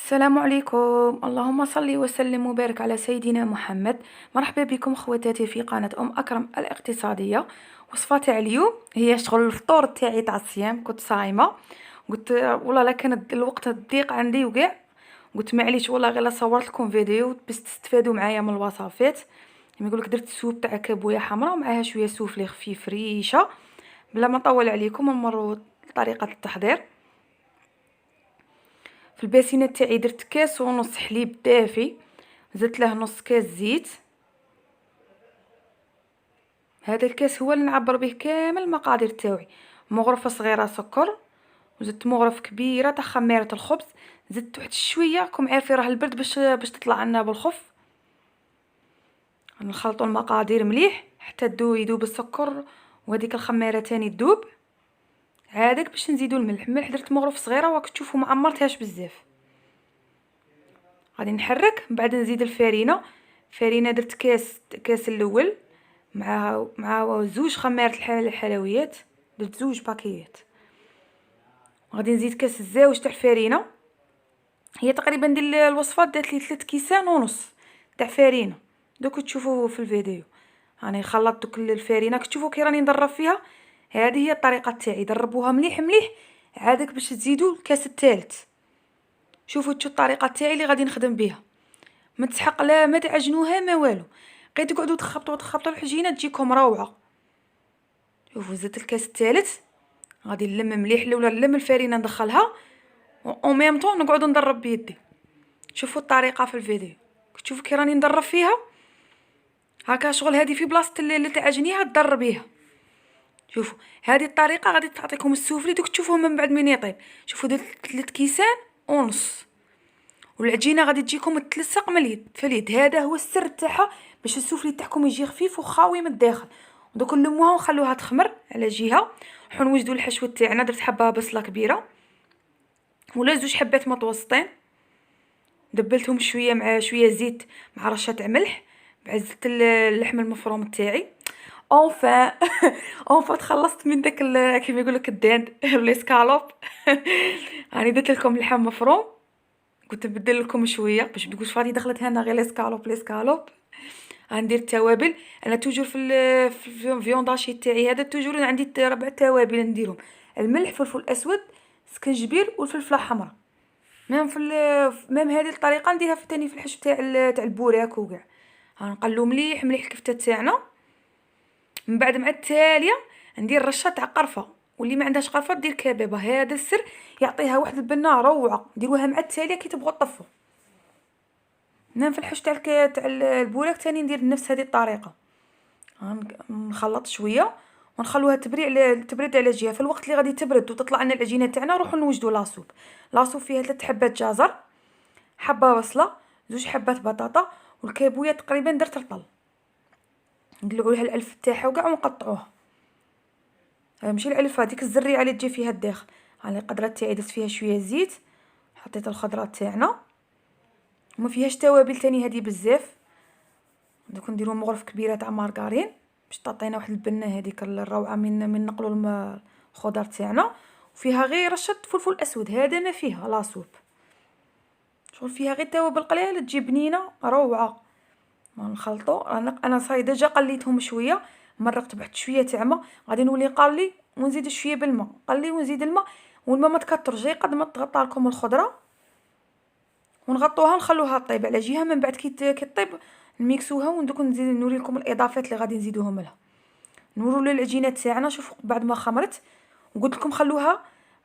السلام عليكم. اللهم صل وسلم وبارك على سيدنا محمد. مرحبا بكم خواتاتي في قناة أكرم الاقتصادية. وصفة تاع اليوم هي شغل الفطور تاعي تاع الصيام، كنت صايمة. قلت والله لا كان الوقت الضيق عندي وكاع، قلت معليش والله غير صورت لكم فيديو باش تستفادوا معايا من الوصفات. كما يقولك درت سوب تاع كابويا حمراء ومعاها شويه سوفلي خفيف ريشه. بلا ما نطول عليكم نمروا لطريقه التحضير. في الباسينه تاعي درت كاس ونص حليب دافي، زدت له نص كاس زيت. هذا الكاس هو اللي نعبر به كامل المقادير تاوعي. مغرفه صغيره سكر، وزدت مغرف كبيره تاع خميره الخبز. زدت واحد شويه، راكم عارفين راه البرد باش تطلع لنا بالخف. نخلطوا المقادير مليح حتى يذوب السكر وهذيك الخميره تاني تذوب. عادك باش نزيدوا الملح درت مغرف صغيره وراك تشوفوا ما عمرتهاش بزاف. غادي نحرك من بعد نزيد الفرينه. درت كاس الاول مع زوج خميره الحلويات، درت زوج باكيات. غادي نزيد كاس الزاوج تاع الفرينه. هي تقريبا ندير الوصفات دات لي 3 كيسان ونص تاع فرينه. دوك تشوفوا في الفيديو راني خلطت دوك الفرينه، كتشوفوا كي راني ندرب فيها. هذه هي الطريقه تاعي، دربوها مليح مليح عادك باش تزيدوا الكاس الثالث. شوفوا الطريقه تاعي اللي غادي نخدم بها، ما تسحق لا ما تعجنوها ما والو، غير تقعدوا تخبطوا العجينه تجيكم روعه. شوفوا زدت الكاس الثالث. غادي نلم مليح الاولى، نلم الفرينه ندخلها و ميم طون نقعد ندرب بيدي. شوفوا الطريقه في الفيديو، كتشوفوا كي راني ندرب فيها هكا. شغل هذه في بلاصه اللي تعجنيها تدربيها. شوفوا هذه الطريقه غادي تعطيكم السوفلي دوك تشوفوه من بعد من يطيب. شوفوا درت 3 كيسان ونص، والعجينه غادي تجيكم تلصق من اليد في اليد. هذا هو السر تاعها، باش السوفلي تاعكم يجي خفيف وخاوي من الداخل. دوك نلموها ونخلوها تخمر على جهه. نوجدوا الحشوه تاعنا. درت حبه بصله كبيره ولا زوج حبات متوسطين، دبلتهم شويه مع شويه زيت مع رشه ملح. بعد زدت اللحم المفروم تاعي. اونفا اونفا تخلصت من داك كيما يقول لك الداند لي سكالوب. راني درت لكم لحم مفروم، كنت نبدل لكم شويه باش تقولش فادي دخلت هنا غير لي سكالوب. غندير التوابل. انا توجور في الفيونداشي تاعي هذا توجور عندي 4 توابل نديرهم: الملح، فلفل اسود، سكنجبير والفلفله الحمراء. ميم ميم هذه الطريقه نديرها في تاني في الحشو تاع البوراك وكاع. نقلو مليح مليح الكفته تاعنا. من بعد مع التاليه ندير رشه تاع قرفه، واللي ما عندهاش قرفه دير كبابه. هذا السر يعطيها واحد البنه روعه. ديروها مع التاليه كي تبغوا تطفوا. نعم في الحشو تاع البوراك تاني ندير نفس هذه الطريقه. نخلط شويه ونخلوها تبرد على جهه. في الوقت اللي غادي تبرد وتطلع لنا العجينه تاعنا نروحوا نوجدوا لاصوب فيها 3 حبات جزر، حبه بصله، زوج حبات بطاطا، والكابويه تقريبا درت رطل. نقلعوا لها العلف تاعها وكاع ونقطعوها. ماشي العلف، هذيك الزريعه اللي تجي فيها الداخل. هاني القدره تاعي درت فيها شويه زيت، حطيت الخضرات تاعنا وما فيهاش توابل تاني هذه بزاف. دوك نديرو مغرف كبيره تاع مارغرين باش تعطينا واحد البنه هذيك الروعه من نقلوا الخضر تاعنا. وفيها غير رشه فلفل اسود، هذا ما فيها لاصوب. شغل فيها غير توابل قليله تجي بنينه روعه. ما نخلطوا. انا صاي ديجا قليتهم شويه، مرقت بواحد شويه تاع ما. غادي نولي نقلي ونزيد شويه بالماء، قلي ونزيد الماء. والماء ما تكثرش، قد ما تغطى لكم الخضره ونغطوها نخلوها طيب على جهه. من بعد كي طيب نميكسوها وندوك نزيد نوري لكم الاضافات اللي غادي نزيدوهم لها. نوروا للعجينه تاعنا. شوفوا بعد ما خمرت وقلت لكم خلوها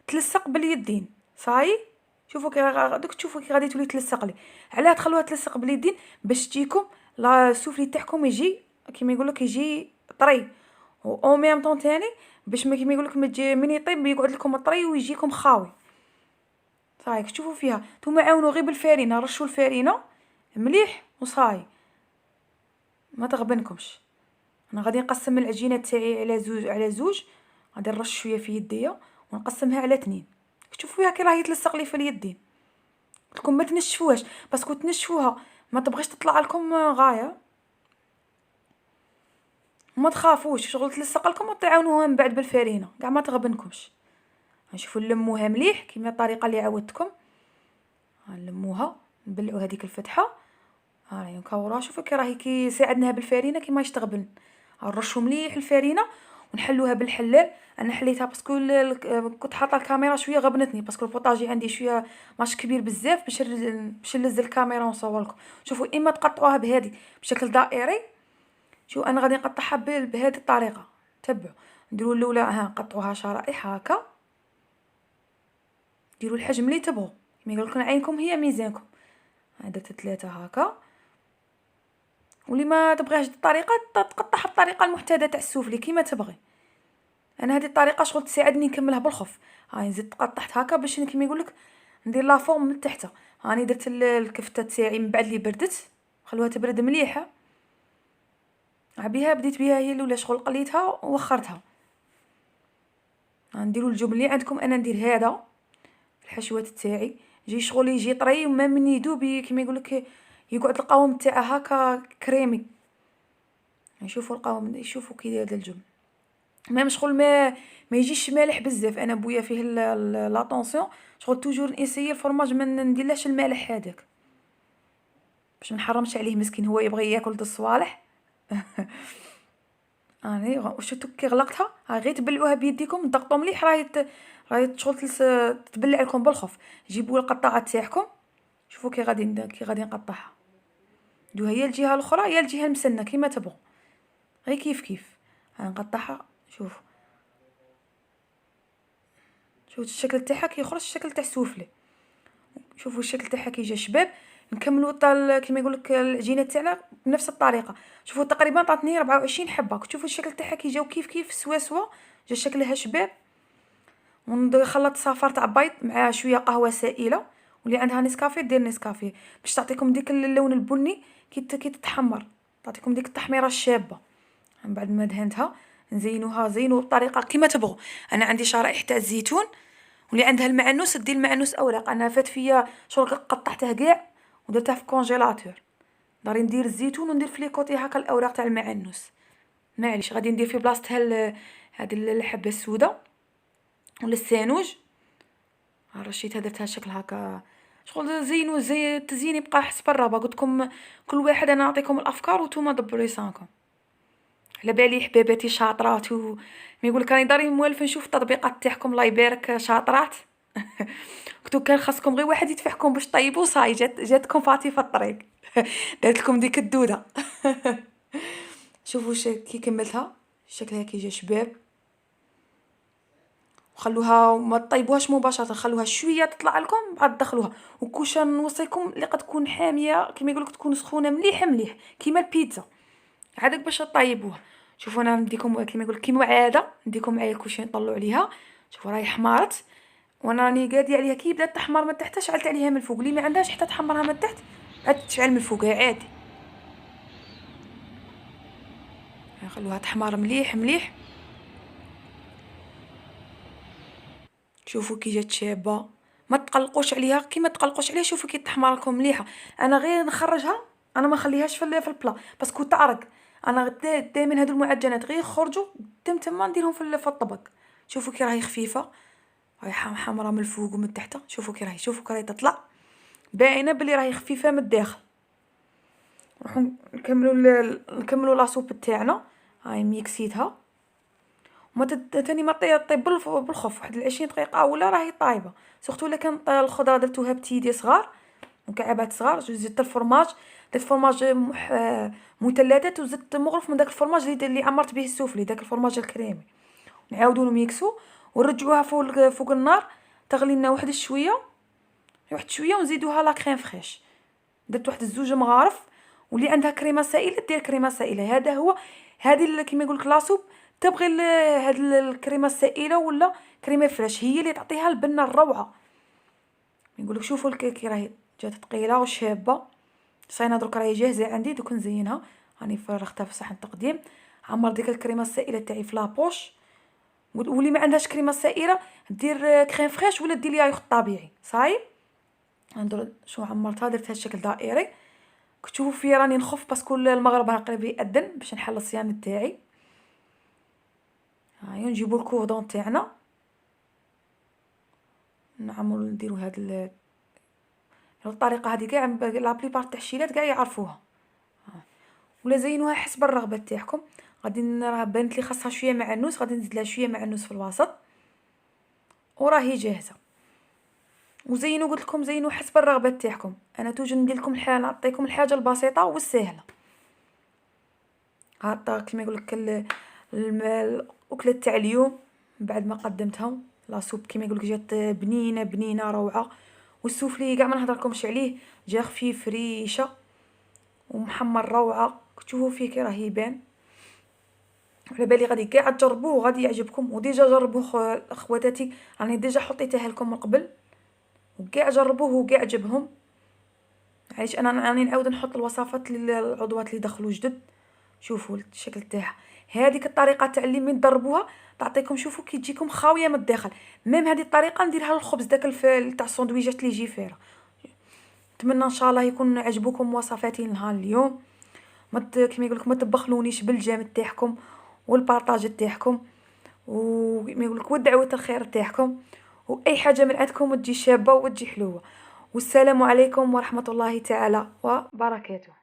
تلصق باليدين. صاي شوفوا كي دوك تشوفوا كي غادي تولي تلصق لي. علاه تخلوها تلصق باليدين؟ باش تجيكم لا السوفلي تاعكم يجي كيما يقول لك يجي طري، او ميم طون ثاني باش ما كيما يقول لك من يطيب يقعد لكم طري ويجيكم خاوي. صاي تشوفوا فيها. نتوما عاونوا غير بالفرينه، رشوا الفرينه مليح وصاي ما تغبنكمش. انا غادي نقسم العجينه تاعي على زوج. غادي نرش شويه في يديا ونقسمها على 2. شوفوا فيها كي راهي تلصق لي في اليدين. قلت لكم ما تنشفوهاش، باسكو تنشفوها ما تبغيش تطلع لكم غايه. ما تخافوش شغل تلصق لكم وتعاونوها من بعد بالفرينه كاع ما تغبنكمش. نشوفوا نلموها مليح كيما الطريقه اللي عودتكم. نلموها نبلعو هذيك الفتحه. هاهي نكورها. شوفوا كي راهي كيساعدناها بالفرينه كيما يشتغبن. نرشو مليح الفرينه ونحلوها بالحلال. انا حليتها باسكو كنت حاطه الكاميرا شويه غبنتني باسكو البوطاجي عندي شويه ماش كبير بزاف باش نلز الكاميرا ونصور لكم. شوفوا اما تقطعوها بهذه بشكل دائري. شو انا غادي نقطعها بهذه الطريقه. تبعوا نديروا الاولى نقطعوها شرائح هكا. ديروا الحجم اللي تبغوا كما يقول لكم عينكم هي ميزانكم. درت 3 هكا. واللي ما تبغيهاش الطريقه تقطعها بالطريقه المعتاده تاع السوفلي كيما تبغي. انا هذه الطريقه شغل تساعدني نكملها بالخف. هاي زدت قطعت هكا باش كيما يقول لك ندير لا فورم من تحت. هاني درت الكفته تاعي من بعد اللي بردت خلوها تبرد مليحه. بها بديت بها هي الاولى شغل قليتها ووخرتها. نديروا الجبن اللي عندكم. انا ندير هذا الحشوات تاعي يجي شغل يجي طري وما من يدوب كيما يقول لك يقعد القوام تاعه هكا كريمي. نشوفوا القوام يشوفوا كي داير الجبن ما شغل ما يجيش مالح بزاف. انا بويا فيه لاطونسيون شغل توجور نسيي الفرماج ما نديرلاش المالح هذاك باش ما نحرمش عليه مسكين هو يبغي ياكل الصوالح. اني وشفتو كي غلقتها غير تبلعوها بيديكم ضغطوا مليح راهي شغل تبلع لكم بالخف. جيبوا القطاعه تاعكم. شوفوا كي غادي نقطعها. دوها يا الجهه الاخرى يا الجهه المسنه كيما تبغوا غير كيف نقطعها. شوف الشكل تاعها كيخرج الشكل تاع السوفلي. شوفوا الشكل تاعها كي جا شباب. نكملوا كيما يقول لك العجينه تاعنا بنفس الطريقه. شوفوا تقريبا عطاتني 24 حبه. شوفوا الشكل تاعها كي جاو كيف سوا جا شكلها شباب. ونخلط صفار تاع بيض مع شويه قهوه سائله. واللي عندها نسكافيه دير نسكافيه باش تعطيكم ديك اللون البني كي تتحمر تعطيكم ديك التحميره الشابه. من بعد ما دهنتها زينوا بطريقه كيما تبغوا. انا عندي شرائح تاع الزيتون واللي عندها المعنوس دير المعنوس اوراق. انا فات فيا شغل قطعته كاع ودرتها في كونجيلاتور. داري ندير الزيتون وندير في لي كوتي هكا الاوراق تاع المعنوس. معليش غادي ندير في بلاصتها هذه الحبه السوداء ولا السانوج. رشيتها درتها شكل هكا شغل زي التزيين يبقى حسب الرغبه. قلت لكم كل واحد انا نعطيكم الافكار وانتم دبروا لسانكم. على بالي حباباتي شاطرات ما يقول لك راني داري موالف نشوف التطبيقات تاعكم الله يبارك شاطرات. كنتو كان خاصكم غير واحد يدفعكم باش طيبوا صاي جاتكم فاتي في الطريق. درت لكم ديك الدوده. شوفوا كي كملتها شكلها كي جا شباب. وخلوها ما طيبوهاش مباشره خلوها شويه تطلع لكم بعد دخلوها. وكوشا نوصيكم اللي قد تكون حاميه كيما يقولك تكون سخونه مليح كيما البيتزا عادك باش طيبوها. شوفوا انا نديكم كيما يقول كيما عاده نديكم معايا كلشي نطلعوا عليها. شوفوا راهي حمارت وانا راني قاديه عليها كي بدات تحمر من تحت شعلت عليها من الفوق. اللي ما عندهاش حتى تحمرها من تحت عاد تشعل من الفوق عادي. خلوها تحمر مليح. شوفوا كي جات شابه ما تقلقوش عليها كيما تقلقوش عليها. شوفوا كي تحمر لكم مليحه. انا غير نخرجها انا ما نخليهاش في البلا باسكو تعرق. انا دائما هادو المعجنات غير يخرجوا تما نديرهم في الطبق. شوفوا كي راهي خفيفه راهي حمراء من الفوق ومن تحت. شوفوا كي راهي تطلع باينه بلي راهي خفيفه من الداخل. نروحوا نكملوا لاصوب تاعنا. هاي ميكسيتها وما تاني ما طيب بالخف واحد 20 دقيقه ولا راهي طايبه. سورتو الا كان الخضره درتوها بتيدي صغار مكعبات صغار. زدت الفرماج درت فرماج مثلثات وزدت مغرف من داك الفرماج اللي عمرت به السوفلي داك الفرماج الكريمي. نعاودو نميكسو ونرجعوها فوق النار تغلي لنا واحد شويه ونزيدوها لا كريم فريش. درت واحد الزوج مغارف. واللي عندها كريمه سائله دير كريمه سائله. هذا هو هذه كيما يقول لك لاصوب تبغي هاد الكريمه السائله ولا كريمه فريش هي اللي تعطيها البنه الروعه. يقول لك شوفوا كي راهي جات ثقيله وشابه. صاينه درك راهي جاهزه عندي دوك نزينها. راني فرغتها في صحن تقديم. عمر ديك الكريمه السائله تاعي في لابوش. واللي ما عندهاش كريمه سائله دير كريم فريش ولا دير ياغورت طبيعي صايب. ندير شو عمرتها درت هذا الشكل دائري. كتشوفوا فيا راني نخف باسكو المغرب راه قريب يأذن باش نحل الصيام تاعي. هاي نجيبوا الكوردون تاعنا نعملوا نديروا هاد الطريقه هذه كاع لا بليبار تاع الشيلات كاع يعرفوها. ولا زينوها حسب الرغبه تاعكم. غادي راه بانت لي خاصها شويه معنوس، غادي نزيد لها شويه معنوس في الوسط وراهي جاهزه. وزينوا قلت لكم زينوا حسب الرغبه تاعكم. انا توجد ندير لكم الحاجه، نعطيكم الحاجه البسيطه والسهله. هاطا كيما يقول لك الاكله تاع اليوم بعد ما قدمتهم لا سوب كيما يقول لك جات بنينه بنينه روعه. والسوفلي كاع ما نهضرلكمش عليه، جا خفيف ريشه ومحمر روعه. تشوفوا فيه كي راه يبان. على بالي غادي كاع تجربوه وغادي يعجبكم. وديجا جربوه خواتاتي، راني ديجا حطيتها لكم من قبل وكاع جربوه وكاع عجبهم. علاش انا راني نعاود نحط الوصفات للعضوات اللي دخلوا جدد. شوفوا الشكل تاعها. هذيك الطريقه تاع اللي من تضربوها تعطيكم، شوفوا كي تجيكم خاويه من الداخل. ميم هذه الطريقه نديرها للخبز داك تاع الساندويجات اللي يجي فيها. نتمنى ان شاء الله يكون عجبوكم وصفاتي نهار اليوم. كيما يقول لك ما تبخلونيش بالجام تاعكم والبارطاج تاعكم، وكيما يقول لك والدعوه الخير تاعكم، واي حاجه من عندكم تجي شابه وتجي حلوه. والسلام عليكم ورحمه الله تعالى وبركاته.